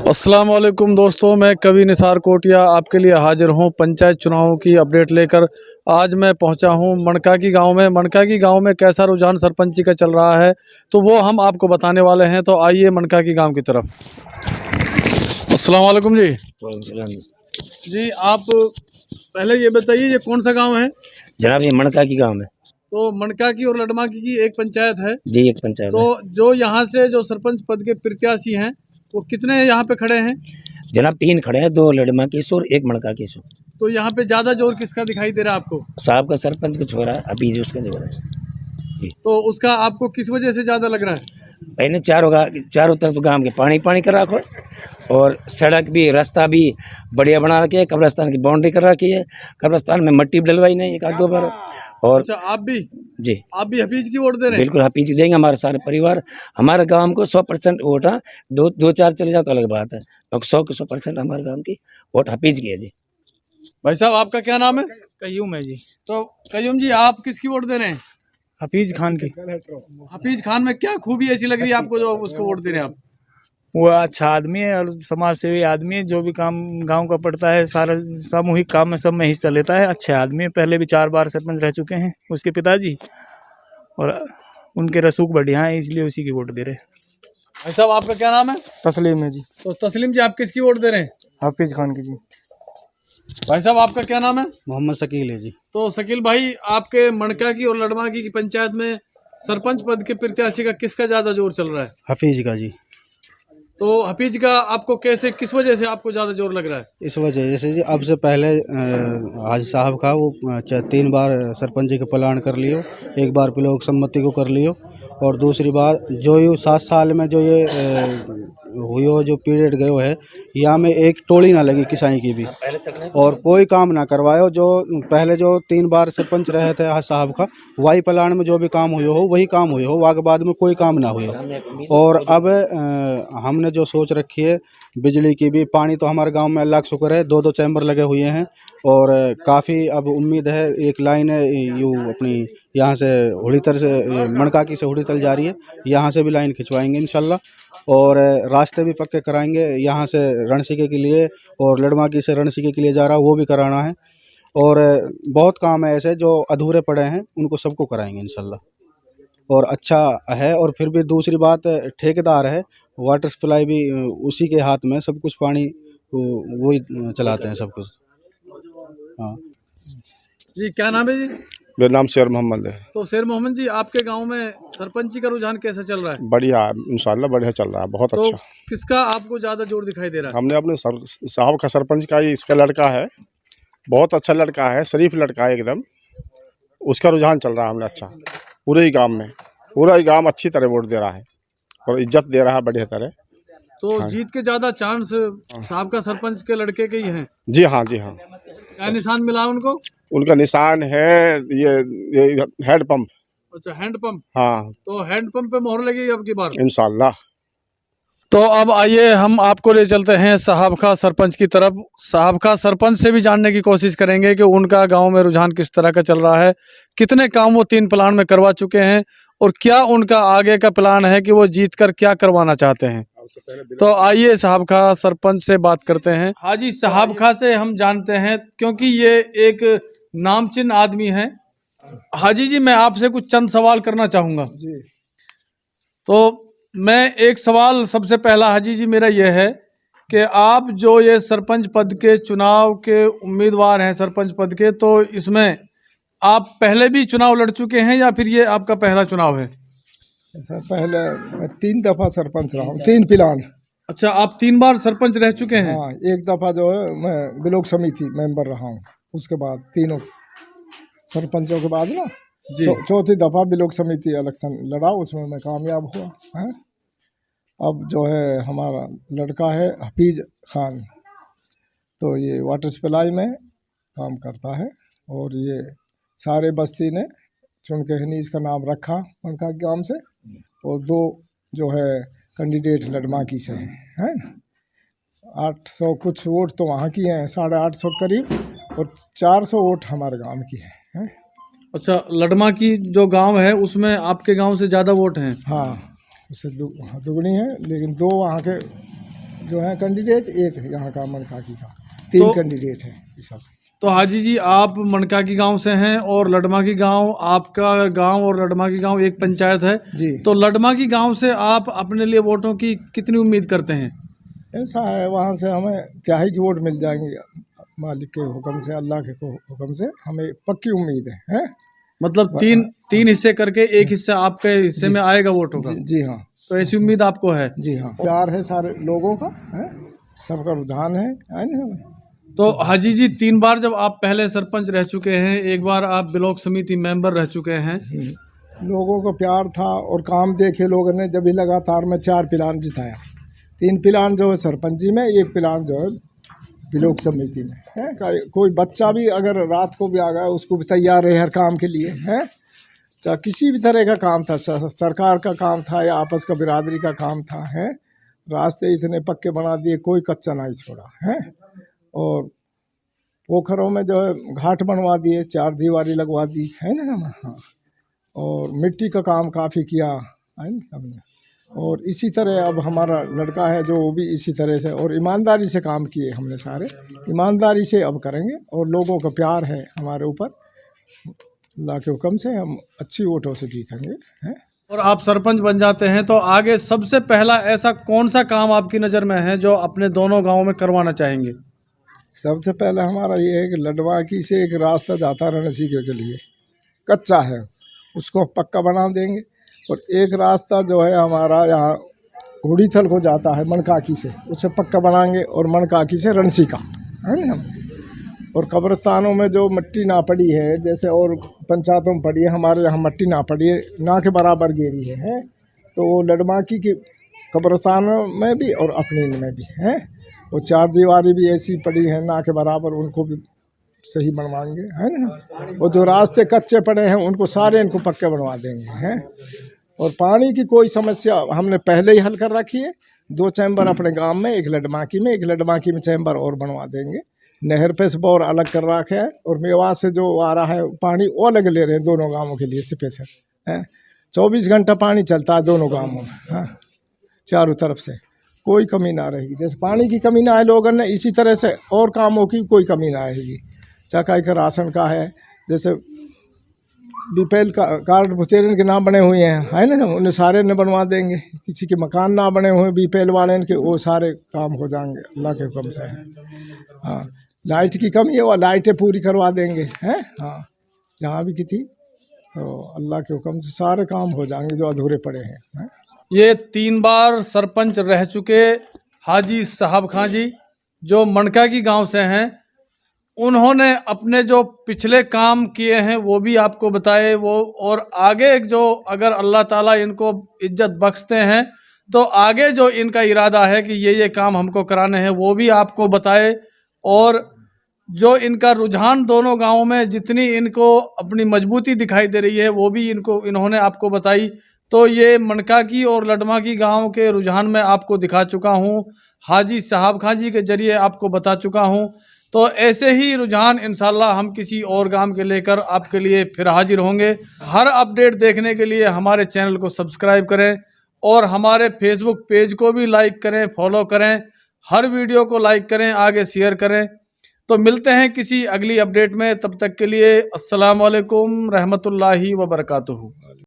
अस्सलाम वालेकुम दोस्तों, मैं कवि निसार कोटिया आपके लिए हाजिर हूं पंचायत चुनावों की अपडेट लेकर। आज मैं पहुंचा हूं मणकाकी गांव में। मणकाकी गांव में कैसा रुझान सरपंची का चल रहा है तो वो हम आपको बताने वाले हैं। तो आइए मणकाकी गांव की तरफ। अस्सलाम वालेकुम जी। जी आप पहले ये बताइए, ये कौन सा गाँव है? जनाब ये मणकाकी गांव है। तो मणकाकी और लडमाकी की एक पंचायत है जी, एक पंचायत तो है। जो यहाँ से जो सरपंच पद के प्रत्याशी हैं वो कितने यहाँ पे खड़े हैं? जनाब 3 खड़े हैं, 2 लड़मा सो और 1 मणकाकी सो। तो यहाँ पे ज्यादा जोर किसका दिखाई दे रहा है आपको? साहब का सरपंच को छोड़ा अभी जो उसका जोड़ा है जी। तो उसका आपको किस वजह से ज्यादा लग रहा है? पहले चारों तरफ तो गांव के पानी कर रखो और सड़क भी रास्ता भी बढ़िया बना रखे है। कब्रिस्तान की बाउंड्री कर रखी है। कब्रिस्तान में मट्टी डलवाई नहीं एक आध 2 बार। और अच्छा, आप भी हफीज की वोट दे रहे हैं? बिल्कुल हफीज की देंगे। हमारे सारे परिवार, हमारे गांव को 100% वोट है। 2-4 चले जाए तो अलग बात है, और 100% हमारे गांव की वोट हफीज की है जी। भाई साहब, आपका क्या नाम है? कयूम है जी। तो कयूम जी, आप किसकी वोट दे रहे हैं? हफीज खान की। हफीज खान में क्या खूबी ऐसी लग रही है आपको जो उसको वोट दे रहे हैं आप? वो अच्छा आदमी है और समाज सेवी आदमी है। जो भी काम गांव का पड़ता है, सारा सामूहिक काम में सब में हिस्सा लेता है। अच्छे आदमी है। पहले भी 4 बार सरपंच रह चुके हैं उसके पिताजी, और उनके रसूख बढ़िया है, इसलिए उसी की वोट दे रहे हैं। भाई साहब, आपका क्या नाम है? तस्लीम है जी। तो तस्लीम जी, आप किसकी वोट दे रहे हैं? हफीज खान की जी। भाई साहब, आपका क्या नाम है? मोहम्मद शकील है जी। तो शकील भाई, आपके मणकाकी और लडमाकी की पंचायत में सरपंच पद के प्रत्याशी का किसका ज्यादा जोर चल रहा है? हफीज का जी। तो हफीज का आपको कैसे, किस वजह से आपको ज्यादा जोर लग रहा है? इस वजह से जी, अब से पहले हाजी साहब का वो 3 बार सरपंच के प्लान कर लियो। एक बार लोक सम्मति को कर लियो, और दूसरी बार जो ये 7 साल में जो ये हुयो जो पीरियड गयो है, यहाँ में एक टोली ना लगी किसाई की भी, और कोई काम ना करवायो। जो पहले जो 3 बार सरपंच रहे थे हाजी साहब का, वही प्लान में जो भी काम हुयो हो वही काम हुयो हो, आगे बाद में कोई काम ना हुयो। और अब हमने जो सोच रखी है बिजली की भी, पानी तो हमारे गांव में अल्लाह का शुक्र है 2-2 चैम्बर लगे हुए हैं, और काफ़ी अब उम्मीद है। एक लाइन है यूँ अपनी यहाँ से हुड़ीतर से, मणकाकी से हुड़ीतर जा रही है, यहाँ से भी लाइन खिंचवाएंगे इंशाल्लाह। और रास्ते भी पक्के कराएंगे यहाँ से रणसिके के लिए, और लडमाकी से रणसिके के लिए जा रहा है वो भी कराना है। और बहुत काम है ऐसे जो अधूरे पड़े हैं, उनको सबको कराएंगे इंशाल्लाह। और अच्छा है। और फिर भी दूसरी बात, ठेकेदार है, वाटर सप्लाई भी उसी के हाथ में, सब कुछ पानी वो ही चलाते हैं सब कुछ। हाँ जी, क्या नाम है जी? मेरा नाम शेर मोहम्मद है। तो शेर मोहम्मद जी, आपके गांव में सरपंची का रुझान कैसा चल रहा है? बढ़िया है, इंशाल्लाह बढ़िया चल रहा है, बहुत तो अच्छा। किसका आपको ज्यादा जोर दिखाई दे रहा है? हमने अपने साहब का सरपंच का, ही इसका लड़का है, बहुत अच्छा लड़का है, शरीफ लड़का है एकदम, उसका रुझान चल रहा है हमने अच्छा। पूरे ही गांव में, पूरा ही गांव अच्छी तरह वोट दे रहा है और इज्जत दे रहा है बढ़िया तरह। तो हाँ। जीत के ज्यादा चांस साहब का सरपंच के लड़के के ही हैं? जी हाँ, जी हाँ। क्या निशान मिला उनको? उनका निशान है ये हैंड पंप। अच्छा, हैंड पंप। हाँ, तो हैंड पंप पे मोहर लगेगी अब की बार इंशाल्लाह। तो अब आइए हम आपको ले चलते हैं साहब का सरपंच की तरफ। साहब का सरपंच से भी जानने की कोशिश करेंगे कि उनका गांव में रुझान किस तरह का चल रहा है, कितने काम वो 3 प्लान में करवा चुके हैं, और क्या उनका आगे का प्लान है कि वो जीत कर क्या करवाना चाहते हैं। तो आइए साहब का सरपंच से बात करते हैं। हाजी साहब खा से हम जानते हैं, क्योंकि ये एक नामचीन आदमी है। हाजी जी, मैं आपसे कुछ चंद सवाल करना चाहूँगा जी। तो मैं एक सवाल सबसे पहला हाजी जी मेरा यह है कि आप जो ये सरपंच पद के चुनाव के उम्मीदवार हैं, सरपंच पद के, तो इसमें आप पहले भी चुनाव लड़ चुके हैं या फिर ये आपका पहला चुनाव है? सर पहले मैं 3 दफ़ा सरपंच रहा हूँ, 3 प्लान। अच्छा, आप 3 बार सरपंच रह चुके हैं? हाँ, एक दफ़ा जो है मैं ब्लॉक समिति मेंबर रहा हूँ, उसके बाद तीनों सरपंचों के बाद ना चौथी दफ़ा ब्लॉक समिति इलेक्शन लड़ा, उसमें मैं कामयाब हुआ है। अब जो है हमारा लड़का है हफीज खान, तो ये वाटर सप्लाई में काम करता है, और ये सारे बस्ती ने चुन के ही इसका नाम रखा उनका गांव से। और 2 जो है कैंडिडेट लडमाकी से हैं, 800 कुछ वोट तो वहाँ की हैं, 850 करीब, और 400 वोट हमारे गांव की हैं। अच्छा, लडमाकी जो गांव है उसमें आपके गांव से ज़्यादा वोट हैं? हाँ, उससे दुगनी है, लेकिन 2 वहाँ के जो है कैंडिडेट, एक यहाँ का मनकाकी का, 3 कैंडिडेट है इस सब। तो हाजी जी, आप मनकाकी गांव से हैं और लडमा की गांव, आपका गांव और लडमा की गांव एक पंचायत है जी। तो लडमा की गांव से आप अपने लिए वोटों की कितनी उम्मीद करते हैं? ऐसा है, वहाँ से हमें तिहाई की वोट मिल जाएंगे मालिक के हुक्म से, अल्लाह के हुक्म से, हमें पक्की उम्मीद है? मतलब तीन हिस्से करके एक हिस्सा आपके हिस्से में आएगा वोटों का? जी हाँ। तो ऐसी उम्मीद आपको है? जी हाँ, प्यार है सारे लोगों का, है सबका रुझान है ना हमें। तो हाजी जी, 3 बार जब आप पहले सरपंच रह चुके हैं, एक बार आप ब्लॉक समिति मेंबर रह चुके हैं, लोगों को प्यार था और काम देखे लोगों ने, जब भी लगातार में 4 प्लान जिताया, 3 प्लान जो है सरपंची में, 1 प्लान जो है ब्लॉक समिति में है। कोई बच्चा भी अगर रात को भी आ गया उसको भी तैयार रहे हर काम के लिए, है चाहे किसी भी तरह का काम था, सरकार का काम था या आपस का बिरादरी का काम था, है रास्ते इतने पक्के बना दिए, कोई कच्चा नहीं छोड़ा है। और पोखरों में जो है घाट बनवा दिए, 4 दीवारी लगवा दी है ना। हाँ, और मिट्टी का काम काफ़ी किया है ना सबने। और इसी तरह अब हमारा लड़का है जो वो भी इसी तरह से और ईमानदारी से काम किए हमने सारे, ईमानदारी से अब करेंगे। और लोगों का प्यार है हमारे ऊपर, अल्लाह के हुक्म से हम अच्छी वोटों से जीतेंगे हैं। और आप सरपंच बन जाते हैं तो आगे सबसे पहला ऐसा कौन सा काम आपकी नज़र में है जो अपने दोनों गाँव में करवाना चाहेंगे? सबसे पहले हमारा ये है कि लडवाकी से एक रास्ता जाता रणसीके के लिए, कच्चा है, उसको पक्का बना देंगे। और एक रास्ता जो है हमारा यहाँ हुड़ीथल को जाता है मनकाकी से, उसे पक्का बनाएंगे। और मनकाकी से रणसीका है ना। और कब्रिस्तानों में जो मिट्टी ना पड़ी है, जैसे और पंचायतों में पड़ी है, हमारे यहाँ मिट्टी ना पड़ी है, ना के बराबर गेरी है तो वो लडमाकी के कब्रिस्तानों में भी और अपने में भी है। और 4 दीवारी भी ऐसी पड़ी है ना के बराबर, उनको भी सही बनवाएंगे है ना। और जो रास्ते कच्चे पड़े हैं उनको सारे इनको पक्के बनवा देंगे हैं। और पानी की कोई समस्या हमने पहले ही हल कर रखी है, 2 चैम्बर अपने गांव में, एक लडमाकी में, एक लडमाकी में चैम्बर और बनवा देंगे। नहर पे से बोर अलग कर रखे है और मेवा से जो आ रहा है पानी वो अलग ले रहे हैं दोनों गाँवों के लिए स्पेशल है। 24 घंटा पानी चलता है दोनों गाँवों में, हाँ चारों तरफ से, कोई कमी ना रहेगी। जैसे पानी की कमी ना है लोगों ने, इसी तरह से और कामों की कोई कमी ना रहेगी। चाहे का राशन का है, जैसे बीपीएल का कार्ड भुतेरन के नाम बने हुए हैं है ना, उन्हें सारे ने बनवा देंगे। किसी के मकान ना बने हुए बीपीएल वाले के, वो सारे काम हो जाएंगे अल्लाह के हुक्म से। हाँ, लाइट की कमी है वो लाइटें पूरी करवा देंगे हैं। हाँ, जहाँ भी की थी तो अल्लाह के हुक्म से सारे काम हो जाएंगे जो अधूरे पड़े हैं। ये 3 बार सरपंच रह चुके हाजी साहब खां जी, जो मनकाकी गांव से हैं, उन्होंने अपने जो पिछले काम किए हैं वो भी आपको बताए, वो और आगे जो अगर अल्लाह ताला इनको इज्जत बख्शते हैं तो आगे जो इनका इरादा है कि ये काम हमको कराने हैं वो भी आपको बताए। और जो इनका रुझान दोनों गांवों में जितनी इनको अपनी मजबूती दिखाई दे रही है वो भी इन्होंने आपको बताई। तो ये मनकाकी और लडमाकी गांव के रुझान में आपको दिखा चुका हूं, हाजी साहब खां जी के जरिए आपको बता चुका हूं। तो ऐसे ही रुझान इंशाल्लाह हम किसी और गांव के लेकर आपके लिए फिर हाजिर होंगे। हर अपडेट देखने के लिए हमारे चैनल को सब्सक्राइब करें और हमारे फेसबुक पेज को भी लाइक करें, फॉलो करें, हर वीडियो को लाइक करें, आगे शेयर करें। तो मिलते हैं किसी अगली अपडेट में, तब तक के लिए अस्सलाम वालेकुम रहमतुल्लाहि व बरकातुहू।